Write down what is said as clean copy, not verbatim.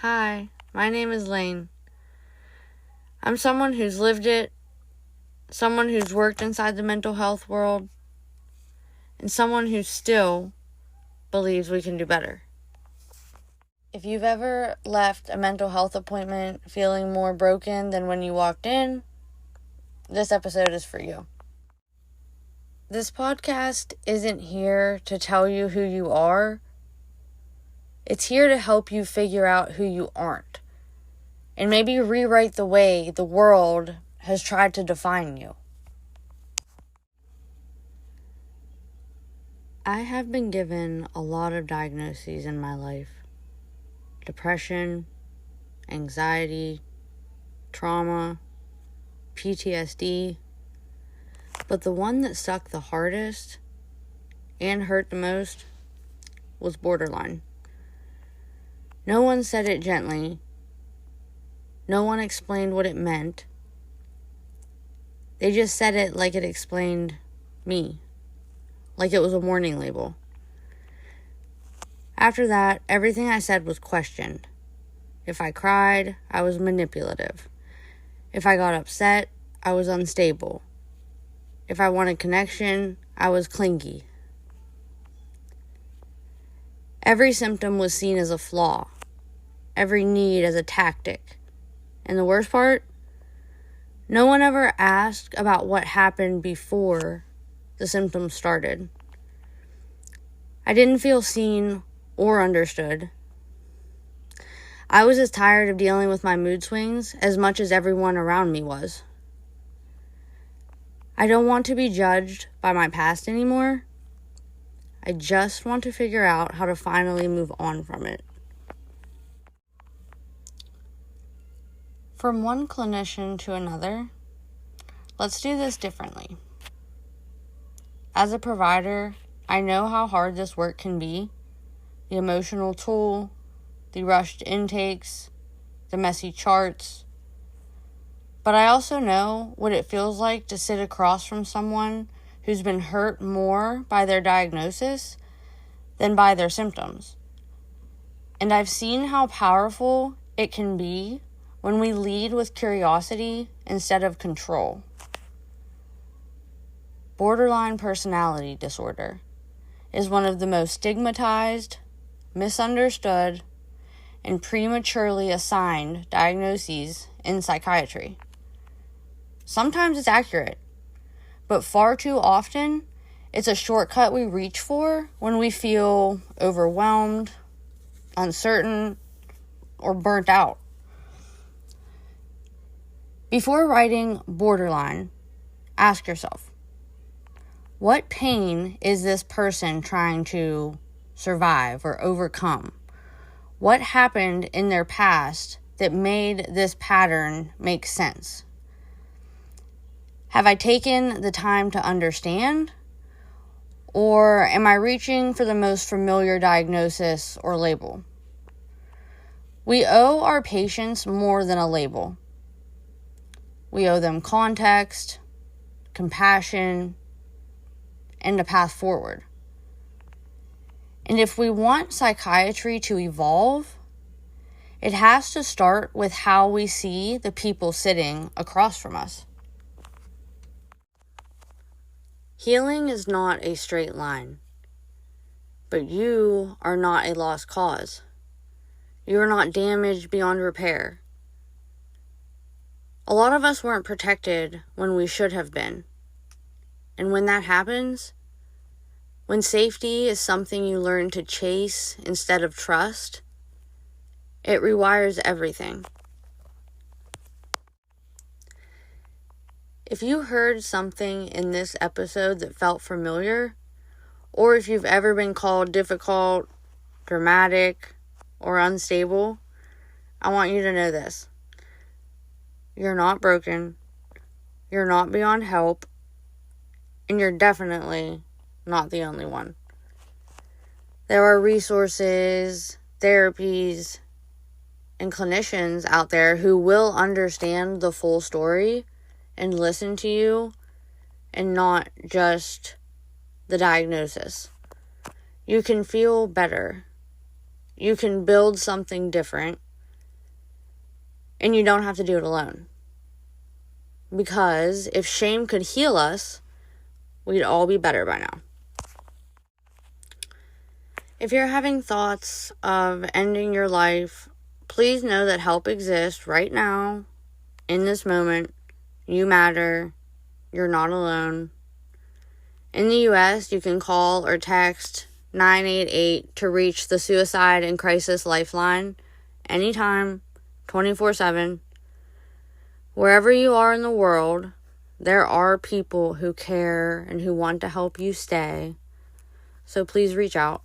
Hi, my name is Laine. I'm someone who's lived it, someone who's worked inside the mental health world, and someone who still believes we can do better. If you've ever left a mental health appointment feeling more broken than when you walked in, this episode is for you. This podcast isn't here to tell you who you are. It's here to help you figure out who you aren't, and maybe rewrite the way the world has tried to define you. I have been given a lot of diagnoses in my life. Depression, anxiety, trauma, PTSD. But the one that stuck the hardest and hurt the most was borderline. No one said it gently. No one explained what it meant. They just said it like it explained me, like it was a warning label. After that, everything I said was questioned. If I cried, I was manipulative. If I got upset, I was unstable. If I wanted connection, I was clingy. Every symptom was seen as a flaw, every need as a tactic. And the worst part, no one ever asked about what happened before the symptoms started. I didn't feel seen or understood. I was as tired of dealing with my mood swings as much as everyone around me was. I don't want to be judged by my past anymore. I just want to figure out how to finally move on from it. From one clinician to another, let's do this differently. As a provider, I know how hard this work can be. The emotional toll, the rushed intakes, the messy charts. But I also know what it feels like to sit across from someone who's been hurt more by their diagnosis than by their symptoms. And I've seen how powerful it can be when we lead with curiosity instead of control. Borderline personality disorder is one of the most stigmatized, misunderstood, and prematurely assigned diagnoses in psychiatry. Sometimes it's accurate, but far too often, it's a shortcut we reach for when we feel overwhelmed, uncertain, or burnt out. Before writing borderline, ask yourself, what pain is this person trying to survive or overcome? What happened in their past that made this pattern make sense? Have I taken the time to understand? Or am I reaching for the most familiar diagnosis or label? We owe our patients more than a label. We owe them context, compassion, and a path forward. And if we want psychiatry to evolve, it has to start with how we see the people sitting across from us. Healing is not a straight line, but you are not a lost cause. You are not damaged beyond repair. A lot of us weren't protected when we should have been. And when that happens, when safety is something you learn to chase instead of trust, it rewires everything. If you heard something in this episode that felt familiar, or if you've ever been called difficult, dramatic, or unstable, I want you to know this. You're not broken, you're not beyond help, and you're definitely not the only one. There are resources, therapies, and clinicians out there who will understand the full story and listen to you and not just the diagnosis. You can feel better. You can build something different. And you don't have to do it alone. Because if shame could heal us, we'd all be better by now. If you're having thoughts of ending your life, please know that help exists right now, in this moment. You matter. You're not alone. In the U.S., you can call or text 988 to reach the Suicide and Crisis Lifeline anytime, 24/7. Wherever you are in the world, there are people who care and who want to help you stay. So please reach out.